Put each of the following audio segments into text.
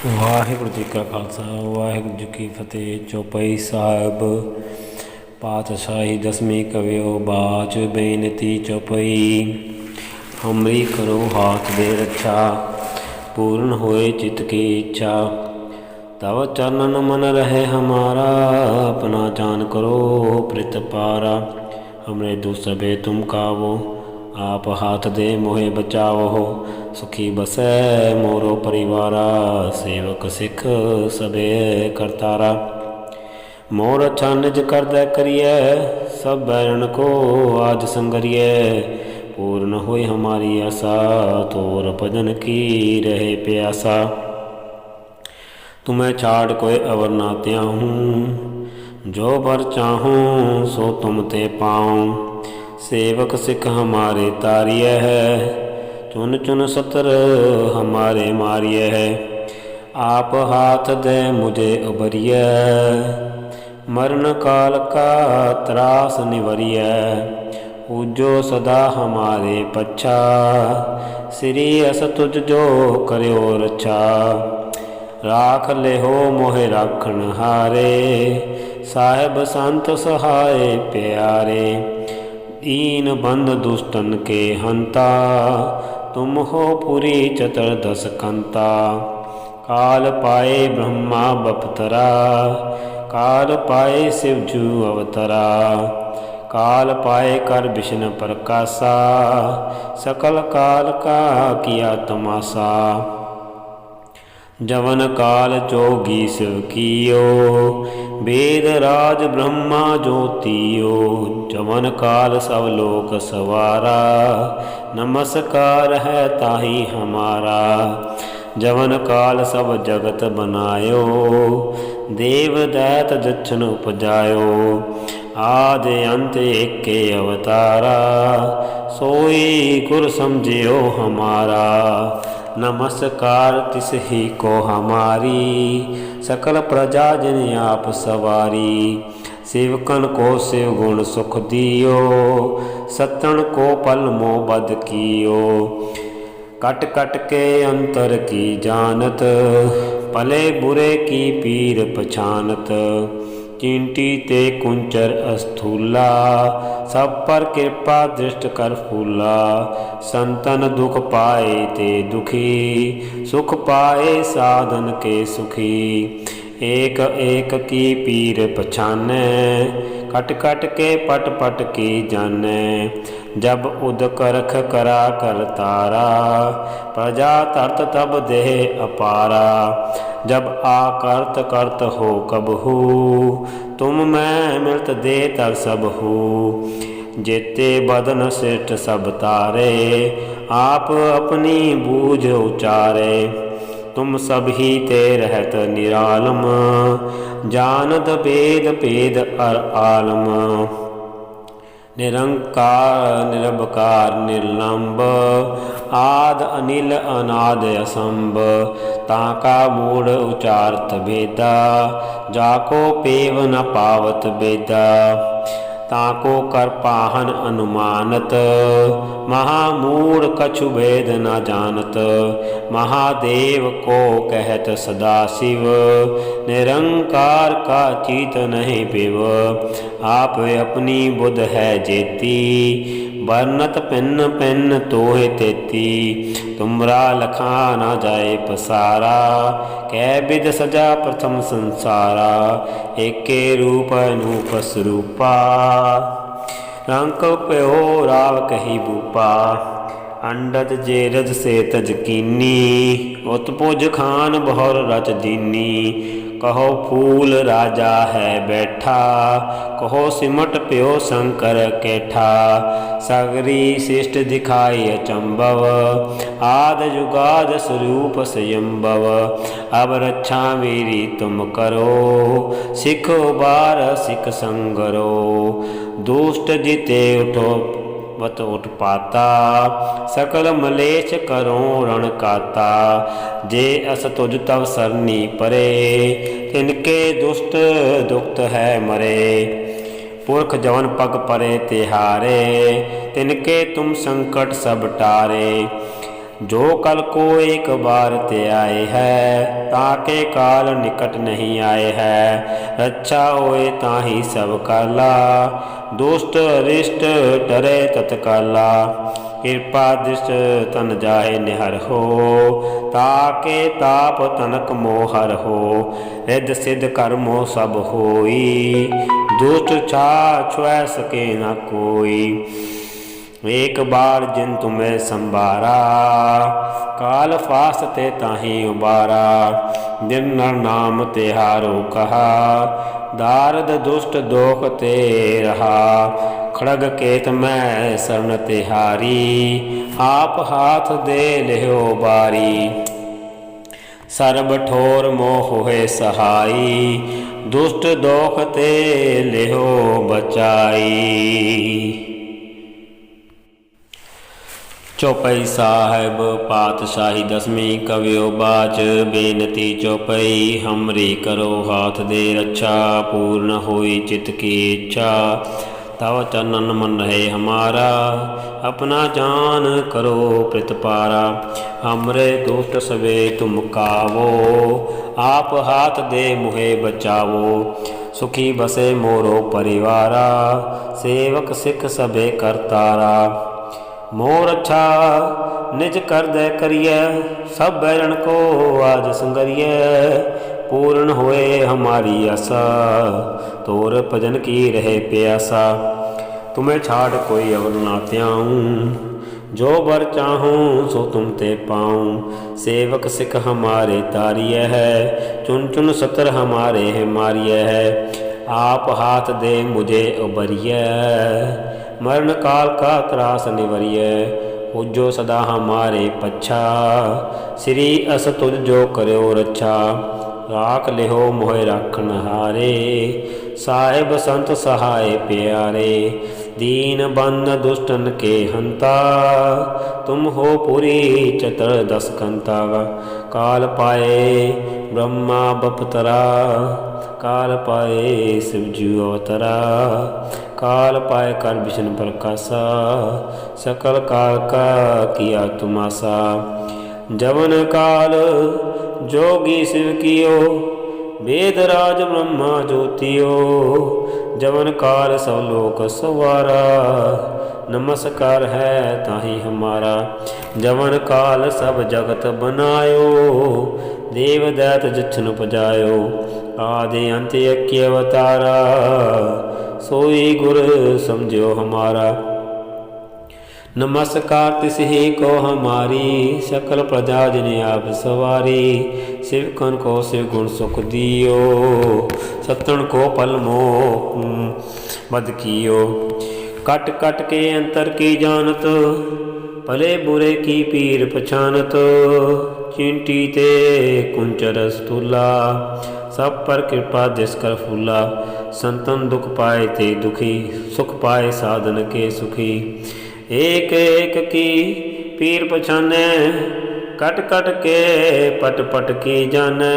ਵਾਹਿਗੁਰੂ ਜੀ ਕਾ ਖਾਲਸਾ ਵਾਹਿਗੁਰੂ ਜੀ ਕੀ ਫਤਿਹ। ਚੌਪਈ ਸਾਹਿਬ ਪਾਤਸ਼ਾਹੀ ਦਸਵੀਂ ਕਵਿਓ ਬਾਚ ਬੇਨਤੀ ਚੌਪਈ। ਹਮਰੀ ਕਰੋ ਹਾਥ ਦੇ ਰੱਛਾ, पूर्ण होए चित्त की इच्छा। तव चरणन मन रहे हमारा, अपना जान करो प्रित पारा। हमरे दुसबे तुम कावो, आप हाथ दे मोहे बचाओ। सुखी बसै मोरो परिवारा, सेवक सिख सबे करतारा। मोर अच्छा निज कर दै करिए, सब बैरन को आज संगरिए। पूर्ण होई हमारी आशा, तोर भजन की रहे प्यासा। तुम्हें छाड़ कोई अवर ना त्याहूँ, जो बर चाहूँ सो तुम ते पाऊँ। सेवक सिख हमारे तारिय है, चुन चुन सतर हमारे मारिय है। आप हाथ दे मुझे उबरिय, मरण काल का त्रास निवरिय। पूजो सदा हमारे पच्छा, श्री अस तुझ जो करो रक्षा। राख ले हो मोहे राखण हारे, साहेब संत सहाय प्यारे। दीन बंद दुष्टन के हंता, तुम हो पुरी चतुर्दश कंता। काल पाए ब्रह्मा बपतरा, काल पाए शिवजू अवतरा। काल पाए कर विष्णु प्रकाशा, सकल काल का किया तमाशा। जवन काल जोगी शिव कियो, वेद राज ब्रह्मा ज्योतियो। जवन काल सब लोक सवारा, नमस्कार है ताही हमारा। जवन काल सब जगत बनायो, देव दैत जच्छन उपजायो। आदि अंत एके अवतारा, सोई गुर समझियो हमारा। नमस्कार तिस ही को हमारी, सकल प्रजा जिन आप सवारी। सेवकन को शिव गुण सुख दियो, सतन को पल मोह बद कियो। कट कट के अंतर की जानत, भले बुरे की पीर पछानत। चींटी ते कुंचर अस्थूला, सब पर कृपा दृष्ट कर फूला। संतन दुख पाए ते दुखी, सुख पाए साधन के सुखी। एक एक की पीर पछाने, कट कट के पट पट की जाने। जब उद करख करा कर तारा, प्रजा तरत तब देह अपारा। जब आकर्त करत हो कबहू, तुम मैं मिलत दे तर सब हू। जेते बदन श्रेष्ठ सब तारे, आप अपनी बूझ उचारे। तुम सब ही ते रहत निरालम, जानत वेद भेद अर आलम। निरंकार निरबकार निर्लंब, आद अनिल अनाद असंभ। ताका मूढ़ उचारत भेदा, जाको पेव न पावत बेदा। ताको कर पाहन अनुमानत, महामूढ़ कछु भेद न जानत। महादेव को कहत सदा शिव, निरंकार का चीत नहीं पिव। आप अपनी बुध है जेती, बरनत पिन पिन तोहे तेती। तुमरा लखा न जाए पसारा, कै विध सजा प्रथम संसारा। एके रूप अनूप स्वरूपा, रंक प्यो राव कही भूपा। अंडज जेरज से तज कीनी, उत्पुज खान बहुर रच दीनी। कहो फूल राजा है बैठा, कहो सिमट प्यो शंकर कैठा। सगरी शिष्ट दिखाई अचंभव, आद युगाद स्वरूप स्वयंभव। अब रक्षा मेरी तुम करो, सिख उबार सिख संगरो। दुष्ट जीते उठो वत उठ पाता, सकल मलेश करो रण काता। जे अस तुझ तव सरनी परे, तिनके दुष्ट दुखत है मरे। पुरख जवन पग परे तिहारे, तिनके तुम संकट सब टारे। जो कल को एक बार ते आए है, ताके काल निकट नहीं आए है। रक्षा होए ताहि सब काला, दुष्ट अरिष्ट डरे तत्काला। कृपा दृष्ट तन जाहे निहर हो, ताके ताप तनक मोहर हो। रिद्ध सिद्ध कर्मो सब होई, दुष्ट छा छुए सके न कोई। एक बार जिन तुम्हें संभारा, काल फास ते ताहि उबारा। जिन नर नाम तिहारो कहा, दारद दुष्ट दोख ते रहा। खड़ग केत मैं शरण तिहारी, आप हाथ दे लिहो बारी। सर्ब ठोर मोह होए सहाई, दुष्ट दोख ते लिहो बचाई। चौपाई साहिब पातशाही दसवीं कवियो बाच। बेनती चौपाई हमरी करो हाथ दे रक्षा। पूर्ण होई चित्त की इच्छा, तव चरणन मन रहे हमारा। अपना जान करो प्रतिपारा, हमरे दुष्ट सवे तुम कावो। आप हाथ दे मुहे बचावो, सुखी बसे मोरो परिवारा। सेवक सिख सबे करतारा, मोर अच्छा निज कर दे करिए। सब बैरन को आज संगरिए, पूर्ण होए हमारी आशा। तोर भजन की रहे प्यासा, तुम्हें छाड़ कोई और ना त्याऊँ। जो बर चाहूँ सो तुम ते पाऊँ। सेवक सिख हमारे तारिय है, चुन चुन सतर हमारे है मारिय है। आप हाथ दे मुझे उबरिय, मरण काल का त्रास निवरिय। पूजो सदा हमारे पच्छा, श्री अस तुझ जो करो रक्षा। राख लिहो मोह राखन हारे, साहिब संत सहाय प्यारे। दीन बंद दुष्टन के हंता, तुम हो पुरी चतर दस कंता। काल पाए ब्रह्मा बपतरा, काल पाए शिवजू अवतरा। काल पाए कर विष्णु प्रकाशा, सकल काल का किया तुमासा। जवन काल जोगी शिव कियो, वेद राज ब्रह्मा ज्योतियो। जवन काल सब लोक सवारा, नमस्कार है ताहि हमारा। जवन काल सब जगत बनायो, देव दैत जिछन उपजायो। आदि अंत एक अवतारा, सोई गुर समझो हमारा। नमस्कार तिस ही को हमारी, सकल प्रजा जिन आप सवारी। शिवकन को शिव गुण सुख दियो, सतन को पल मोह बद कियो। कट कट के अंतर की जानत, भले बुरे की पीर पछानत। चिंटी ते कुंचर स्तूला, सब पर कृपा दिस कर फूला। संतन दुख पाए ते दुखी, सुख पाए साधन के सुखी। एक एक की पीर पछाने, कट कट के पट पट की जाने।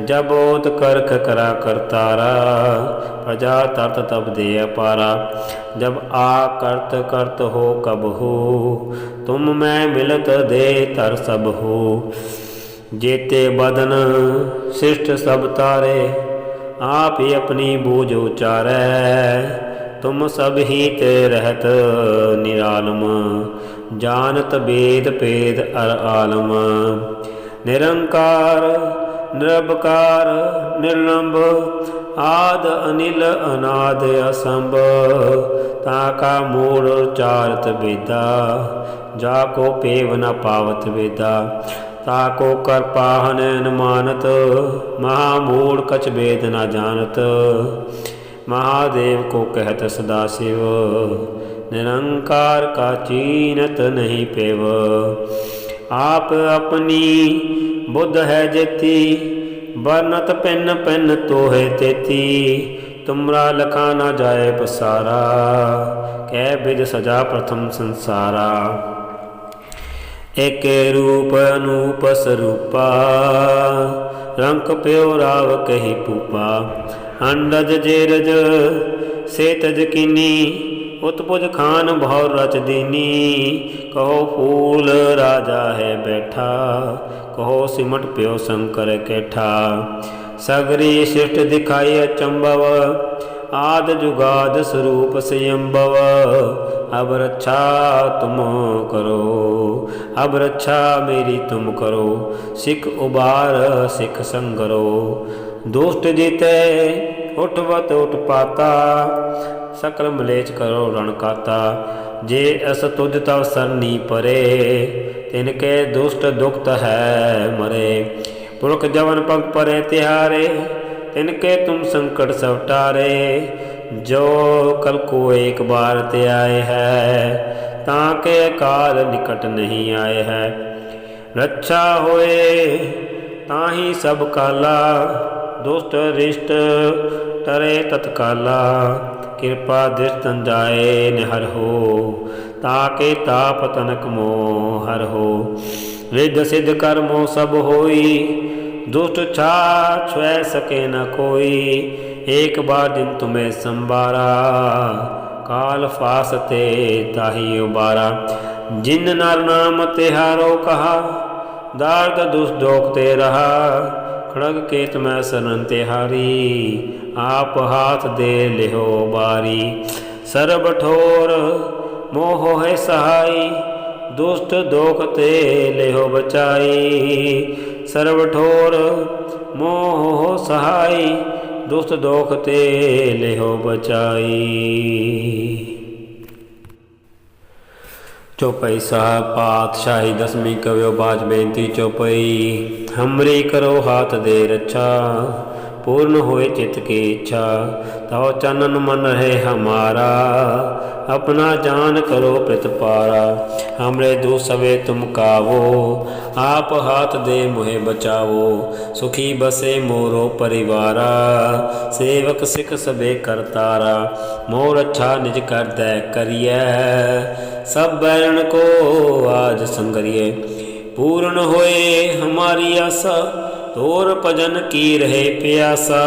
जब ओत करख करा करतारा, प्रजा तरत तब दे अपारा। जब आ करत करत हो कब हो, तुम मैं मिलत दे तर सब हो। जेते बदन शिष्ट सब तारे, आप ही अपनी बूझ उचारै। तुम सब ही ते रहत निरालम, जानत वेद पेद अर आलम। निरंकार निरबकार निर्लंब, आद अनिल अनाद असंभ। ताका मूल चारत वेदा, जाको पेव न पावत वेदा। ताको कर पाहन न मानत, महामूढ़ कछ वेद न जानत। महादेव को कहत सदा शिव, निरंकार का चीनत नहीं पेव। आप अपनी बुद्ध है जेती, बरनत पेन पेन तो है तेती। तुमरा लखा न जाए पसारा, कै विध सजा प्रथम संसारा। एक रूप अनूप स्वरूपा, रंक प्यो राव कही पूपा। अंडज जेरज से तज किनी, उत्पुज खान भौर रच दीनी। कहो फूल राजा है बैठा, कहो सिमट प्यो शंकर कैठा। सगरी शिष्ट दिखाई अचंभव, आद जुगाद स्वरूप स्वयंभव। अब रक्षा तुम करो, अब रक्षा मेरी तुम करो। सिख उबार सिख संगरो, दुष्ट जीते उठवत उठ पाता। सकल मलेच करो रण काता। जे अस तुझ तव सरनी परे, तिनके दुष्ट दुखत है मरे। पुरख जवन पग परे तिहारे, तिनके तुम संकट सब टारे। जो कल को एक बार ते आए है, ताके काल निकट नहीं आए है। रक्षा होए ताही सब काला, दुष्ट रिष्ट टरे तत्काला। कृपा दृष्ट जाए निहर हो, ताके ताप तनक मोह हर हो। रिद्ध सिद्ध कर्मो सब होई, दुष्ट छा छुए सके न कोई। एक बार दिन तुम्हें संबारा, काल फासते ताही उबारा। जिन नर नाम तिहारो कहा, दार्द दुष्ट दोखते रहा। खड़ग केत में शरण तिहारी, आप हाथ दे लेहो बारी। सर्ब ठोर मोह है सहाई, दुष्ट दोखते लेहो बचाई। सर्व ठोर मोह सहाई, दुष्ट दोखते लेहो बचाई। चौपाई साहब पातशाही दसवीं कवियो बाज बेनती चौपाई। हमरी करो हाथ दे रक्षा, पूर्ण होए चित्त की इच्छा। तव चनन मन रहे हमारा, अपना जान करो प्रतिपारा। हमरे दो सवे तुम कावो, आप हाथ दे मुहे बचावो। सुखी बसे मोरो परिवारा, सेवक सिख सबे करतारा। मोर अच्छा निज कर दे करिए, सब बैरण को आज संगरिए। पूर्ण होए हमारी आशा, तोर भजन की रहे प्यासा।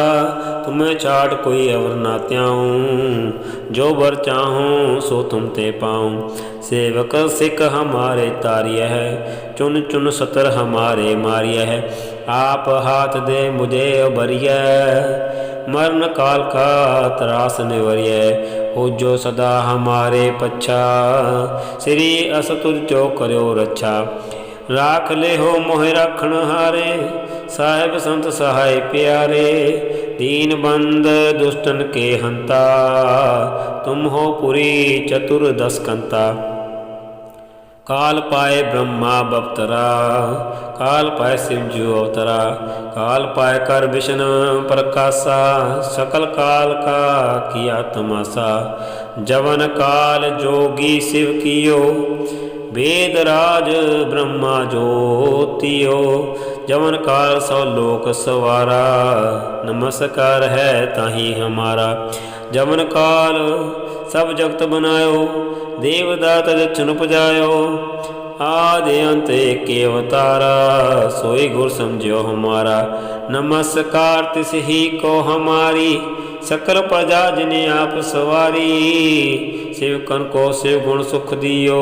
तुम्हें छाड़ कोई अवर ना त्याऊँ, जो बर चाहूँ सो तुम ते पाऊँ। सेवक सिख हमारे तारिय है, चुन चुन सतर हमारे मारिय है। आप हाथ दे मुझे उबरिय, मरण काल का त्रास निवरिय। हो जो सदा हमारे पच्छा, श्री अस तुझ जो करो रक्षा। राख ले हो मोहि राखण हारे, साहिब संत सहाय प्यारे। दीन बंद दुष्टन के हंता, तुम हो पुरी चतुर दस कंता। काल पाए ब्रह्मा बप्तरा, काल पाए शिव जो अवतरा। काल पाए कर विष्णु प्रकाशा, सकल काल का किया तमाशा। जवन काल जोगी शिव कियो, वेद राज ब्रह्मा ज्योतियो। जवन काल सौ लोक सवारा, नमस्कार है ताही हमारा। जवन काल सब जगत बनायो, देवदात दक्षिण उपजायो। आदि अंत के अवतारा, सोई गुर समझो हमारा। नमस्कार तिस ही को हमारी, सकल प्रजा जिन्हें आप सवारी। शिवकन को शिव गुण सुख दियो,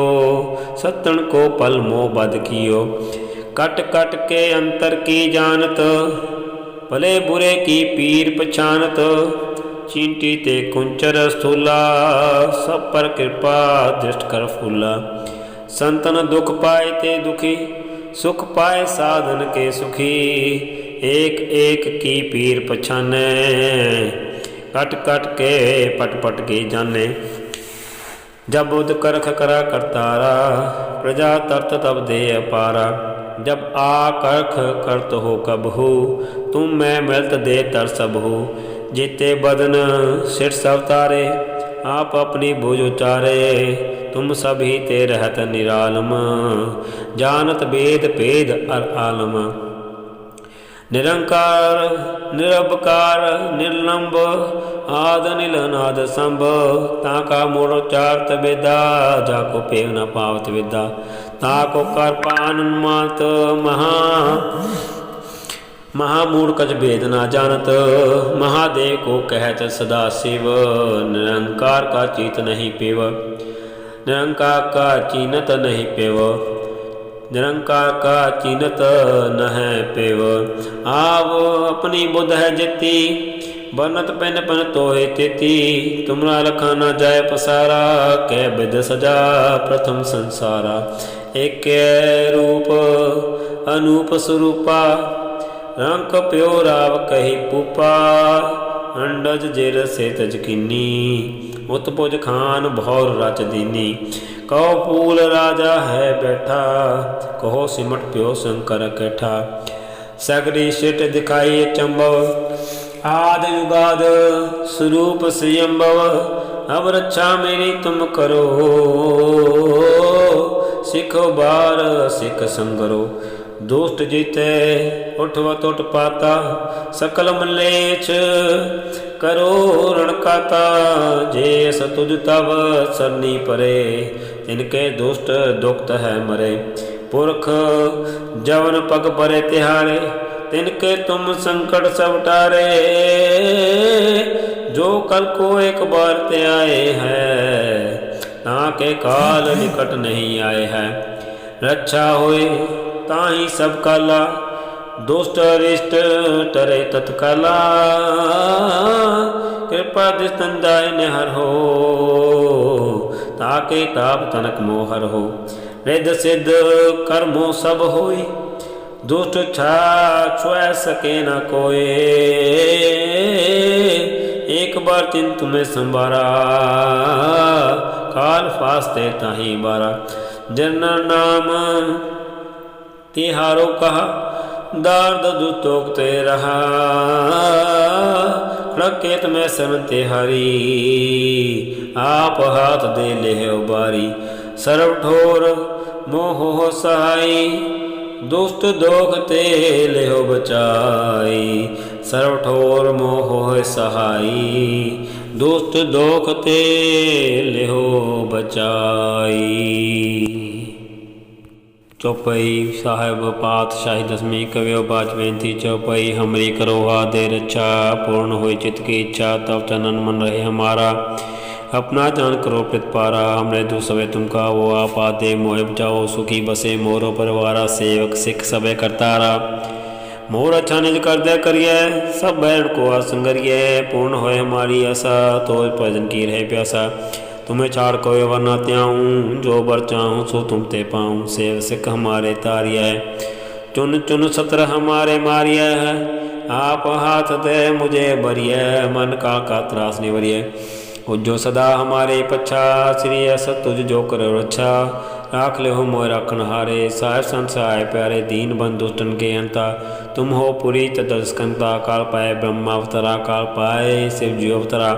सत्तन को पल मोह बद कियो। कट कट के अंतर की जानत, भले बुरे की पीर पछानत। चींटी ते कुंचर स्थूला, सब पर कृपा दृष्ट कर फूला। संतन दुख पाए ते दुखी, सुख पाए साधन के सुखी। एक एक की पीर पछाने, कट कट के पट पट की जाने। जब बुध करख करा करतारा, प्रजा तरत तब दे अपारा। जब आ करख करत हो कब हो, तुम मैं मिलत दे तर सब हो। जीते बदन सिर सब तारे, आप अपनी भुज उचारे। तुम सभी ते रहत निरालम, जानत वेद भेद अर आलम। निरंकार निरबकार निर्लंब, आद नील नाद संभ। ताका मोड़ चारत विदा, जाको पेग न पावत विदा। ताको कर पान मात महा, महामूढ़ कछ भेद ना जानत, महादेव को कहत सदा शिव। निरंकार का चीत नहीं पेव, निरंकार का चीनत नहीं पेव, निरंकार का चीनत न है पेव। आव अपनी बुध है जिति, बनत पेन पन तोहे तेती। तुमरा लखा न जाय पसारा, कै बिद सजा प्रथम संसारा। एक रूप अनूप स्वरूपा, रंक प्यो राव कही पूपा। अंडज जिर से तज किन्नी, उत्पुज खान भौर रच दीनी। कहो फूल राजा है बैठा, कहो सिमट प्यो शंकर कैठा। सगरी सिट दिखाई चंबव, आद युगाद स्वरूप स्वयंभव। अब रक्षा मेरी तुम करो, सिखो बार सिख संगरो। दुष्ट जीते उठवत उठ पाता, सकल मलेच्छ करो रणकाता। जे सतुज तब सरनी परे, इनके दुष्ट दुखत है मरे। पुरख जवन पग परे तिहारे, तिनके तुम संकट सब टारे। जो कल को एक बार ते आए हैं, ताके काल निकट नहीं आए हैं। रक्षा होए ताही सब काला, दुष्ट अरिष्ट टरे तत्काला। कृपा दिस्तन जाय निहर हो, ताके ताप तनक मोहर हो। रिद्ध सिद्ध कर्मो सब होई, दुष्ट छा छुए सके न कोई। एक बार चिंत तुम्हें संभारा, काल फास्ते ताही बारा। जन नाम तिहारो कहा, दार्द दुतोकते रहा। रकेत में शरण तिहारी, आप हाथ दे ले बारी। सर्व ठोर मोह सहाई, दुष्ट दोख ते लेहो बचाई। सर्व ठोर मोह सहाई, दुष्ट दोख ते लेहो बचाई। चौपाई साहिब पातशाही दसवीं कवियो बाच बेनती चौपाई। हमरी करो दे रक्षा, पूर्ण होई चित्त की इच्छा। तब चनन मन रहे हमारा, अपना जान करो प्रतिपारा। हमरे दु सवे तुम का वो आप आदे, मोह बचाओ सुखी बसे मोरो परिवारा। सेवक सिख सबे करतारा, मोर अच्छा निज कर दे करिए। सब बैठ को असंगरिए, पूर्ण होए हमारी आशा। तो भजन की रहे प्यासा, तुम्हें छाड़ कोई वरना त्याऊँ। जो बर चाहूँ सो तुम ते पाऊँ, सेव सिख हमारे तारिया है। चुन चुन सत्र हमारे मारिया है, आप हाथ दे मुझे बरिया। मन का त्रास निवरिय, जो सदा हमारे पच्छा। श्री अस तुझ जो करो रक्षा, राख ले हो मोह राखन हारे। साहिब संसाय प्यारे, दीन बंधु दुष्टन के अंता। तुम हो पुरी तदस्कंता, काल पाए ब्रह्मा अवतरा। काल पाए शिव जी अवतरा,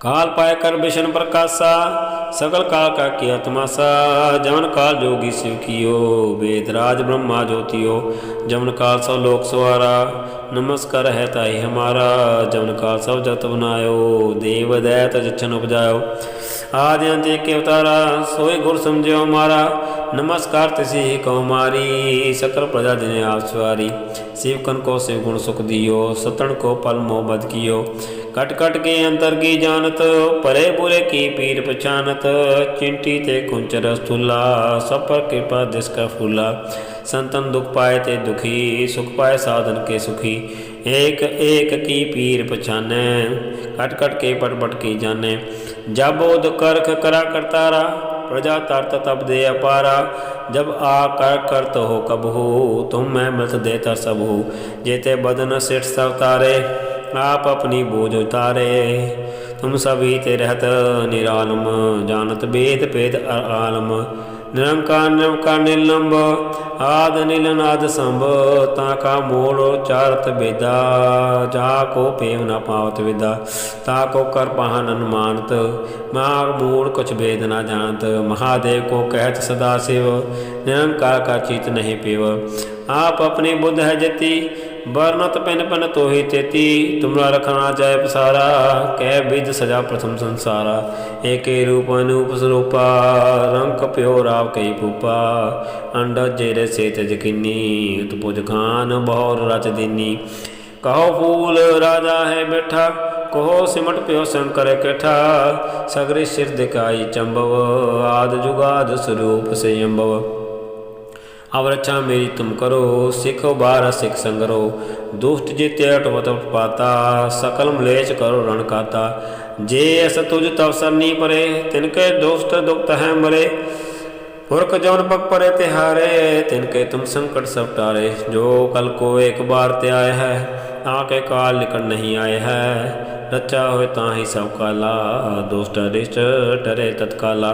काल पाए कर विष्णु प्रकाशा। सकल काल का किया तमाशा, जमन काल जोगी शिव कियो। वेद राज ब्रह्मा ज्योतियो, जमन काल सब लोक सवारा। नमस्कार है ताई हमारा, जमन काल सब जगत बनायो। देव दैत जच्छन उपजायो, आदि अंत के अवतारा। सोई गुर समझो हमारा, नमस्कार तिसी ही कौ मारी। सकल प्रजा जिन्हें आप सवारी, शिव कन को शिव गुण सुख दियो। सतन को पल मोह बद कियो, कट कट के अंतर की जानत। परे बुरे की पीर पछानत, चिंटी ते कुंचर स्थूला। सब पर कृपा जिसका फूला, संतन दुख पाए ते दुखी। सुख पाए साधन के सुखी, एक एक की पीर पछाने। कट कट के पट पट की जाने, जब बोध करख करा करतारा। प्रजा तरत तब दे अपारा, जब आ कर करत हो कब हो। तुम मैं मृत देता सब हो, जेते बदन सिठ सब तारे। आप अपनी बोझ उतारे, तुम सभी ते रहत निरालम। जानत वेद पेद आलम, निरंकार निरंकार निलंब। आद नीलनाद संभ, ताका मोड़ चारत बेदा। जाको पेव न पावत विदा, ताको कर पाहन अनुमानत। माग मूड़ कुछ भेद न जानत, महादेव को कहत सदा शिव। निरंकार का चीत नहीं पेव। आप अपनी बुद्ध है जति, वर्णत पिन पिन तो ही तेती। तुमरा रखना चाहे पसारा, कह विध सजा प्रथम संसारा। एक रूप अनूप स्वरूपा, रंग प्यो राव कई भूपा। अंड जेरे से तजकिनी, उत्पुज खान बहुर रच दीनी। कहो फूल राजा है बैठा, कहो सिमट प्यो शंकर कैठा। सगरे सिर दिखाई चंबव, आद जुगाद स्वरूप से अम्बव। अब रक्षा मेरी तुम करो, सिखो बारह सिख संगरो। दुष्ट जिते अटवत पाता, सकल मलेच करो रण काता। जे अस तुझ तव सरनी परे, तिनके दुष्ट दुख है मरे। पुरख जौन पग परे तिहारे, तिनके तुम संकट सब टारे। जो कल को एक बार ते आए है, आके काल निकट नहीं आए है। रचा हो ताहि सब काला, दुष्ट अरिष्ट टरे तत्काला।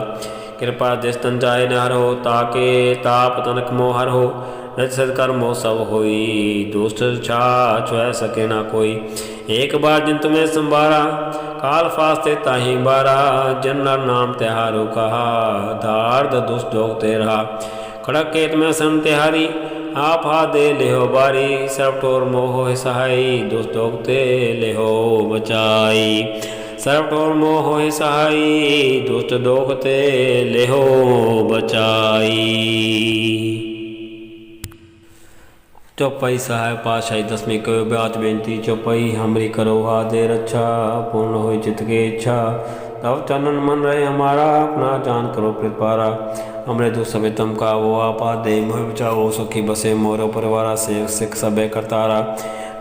कृपा दिस तन जाय न हरो, ताके ताप तनक मोह हर हो। रज सत्कर मोह सब होई, दुष्ट छा छुए सके ना कोई। एक बार जिन तुम्हें संभारा, काल फास्ते ताहि बारा। जन नर नाम त्योहारो कहा, धार्द दुष्ट दोग ते रहा। खड़क केत में सन तिहारी, आप हा दे लेहो बारी। सर्व ठोर मोह सहाई, दुष्ट दोग ते लेहो बचाई। सर्व ठोर मोह सहाई, दुष्ट दोग ते लेहो बचाई। चौपाई साहेब पातशाही दसवीं कयो ब्याज बेनती। चौपाई हमरी करो हादे रक्षा, पूर्ण हो चित के इच्छा। तब चरणन मन रहे हमारा, अपना जान करो प्रतिपारा। हमरे दुख सबे तम का वो आपा दे, मोह बचाओ सुखी बसे मोरो परिवारा। से सिख सबे करतारा,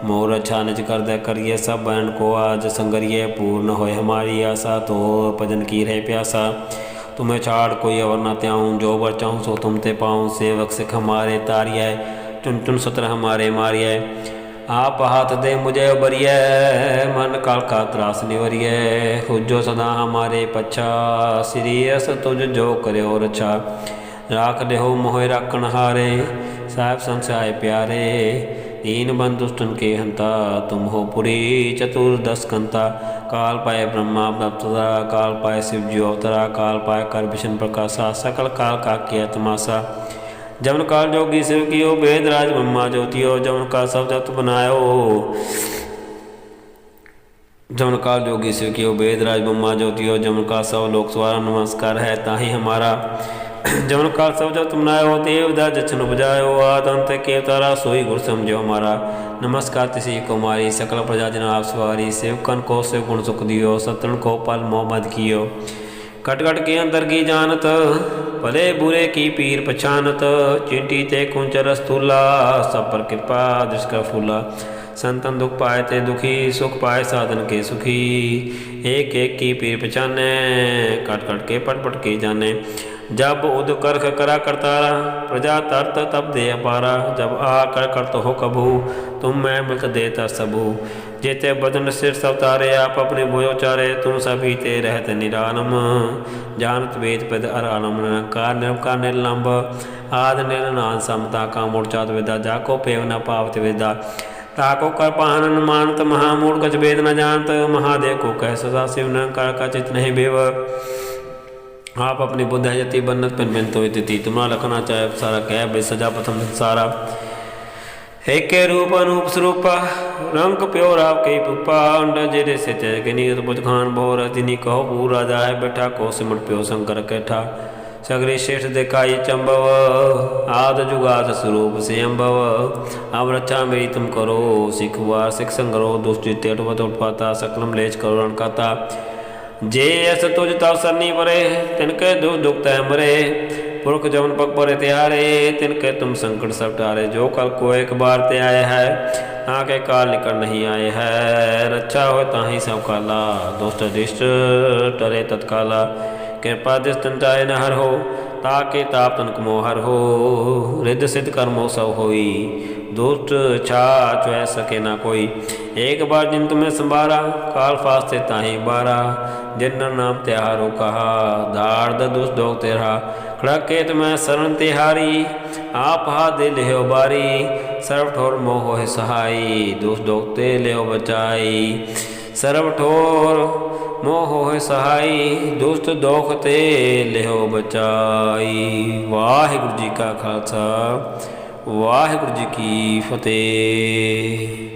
मोर अच्छा निज कर दे करिए सब बहन को आज संगरिए। पूर्ण होए हमारी आशा, तो भजन की रहे प्यासा। तुम्हें छाड़ कोई और न त्याऊँ, जो बर चाहूँ सो तुम ते पाऊँ। सेवक सिख हमारे तारिय, चुन चुन सत्र हमारे मारिय। आप हाथ दे मुझे उबरिय, मन काल का त्रास निवरिय। खुजो सदा हमारे पच्छा, श्री अस तुझ जो करे और अच्छा। राख देहो मोह राखण हारे, साहिब संसाय प्यारे। दीन बंधु दुष्टन के हंता, तुम हो पुरी चतुर्दश कंता। काल पाए ब्रह्मा अवतरा, काल पाए शिव जी अवतरा। काल पाए कर विष्णु प्रकाशा, सकल काल का किया तमाशा। जमन काल जोगी शिव कियो, वेद राज ब्रह्मा ज्योतियो। जमन का सब जत बनायो, जमन काल जोगी शिव कियो, वेद राज ब्रह्मा ज्योतियो। जमन का सब लोक द्वारा नमस्कार है ताहि हमारा। जमन काल सब जब तुम नायो, देवदा जछन उपजायो। आद अंत के तारा, सोई गुर समझो हमारा। नमस्कार तिसी को मारी, सकल प्रजा जन आप सवारी। सेवकन को सेव गुण सुख दियो, सतन को पल मोहम्मद कियो। कट कट के अंतर की जानत, भले बुरे की पीर पछानत। चिंटी ते कुंच रस्तूला, सब पर कृपा दृष्कर फूला। संतन दुख पाए ते दुखी, सुख पाए साधन के सुखी। एक एक की पीर पहचाने, कट कट के पट पट के जाने। जब उद करख करा करतारा, प्रजा तरत तब दे अपारा। जब आ कर करत हो कभू, तुम मैं मिलत देता सबू। जेते बदन सिर सब तारे, आप अपने बोयो चारे। तुम सभी ते रहत निरालम, जानत वेद पद अरालम। निरंकार निरंकार निर्लंब, आद निर्नाद समता का मूर्छात विदा। जाको पेव न पावत विदा, ताको कर पाहनन मानत। महामूढ़ कछ वेद न जानत, महादेव को कह सदा शिव। निरंकार का चित नहीं बेव, आप अपनी बुद्ध है जति। बन्नत पिन पिन तो तिथि, तुम्हारा लखना चाहे सारा। कह बे सजा प्रथम सारा। एक रूप अनूप स्वरूप, रंग प्यो राव कई पुपा। अंड जेरे से तेजगिनी, उत्पुज खान बहुर रजनी। कहो पूर राजा है बैठा, को सिमट प्यो शंकर कैठा। सगरे श्रेष्ठ दिखाई चंबव, आद जुगाद स्वरूप से अम्बव। अब रक्षा मेरी तुम करो, सिख वार सिख संगरो। दुष्ट जिते उठवत उठपाता, सकलम लेच करो रणकाता। जे अस तुझ तव सरनी परे, तिनके दुख दुख तह मरे। पुरख जमन पग परे त्यारे, तिनके तुम संकट सब टारे। जो कल को एक बार ते आए है, आके काल निकट नहीं आए है। रक्षा हो ताहि सब काला, दुष्ट दिष्ट टरे तत्काला। कृपा दिस तन जाय न हर हो, ताके ताप तनक मोहर हो। रिद्ध सिद्ध कर्मो सब होई, दुष्ट छा चुह सके ना कोई। एक बार जिन तुम्हें संभारा, काल फास्ते ताहि बारा। जिन नाम त्याहारो कहा, धार्द दुष्ट दोग तेरा। खड़के तुम्हें शरण तिहारी, आप हा दे लेहो बारी। सर्व ठोर मोह है सहाई, दुष्ट दोग ते लेहो बचाई। सर्व ठोर मोह होए सहाई दुष्ट दोख ते लिहो बचाई। वाहिगुरू जी का खालसा वाहिगुरू जी की फतेह।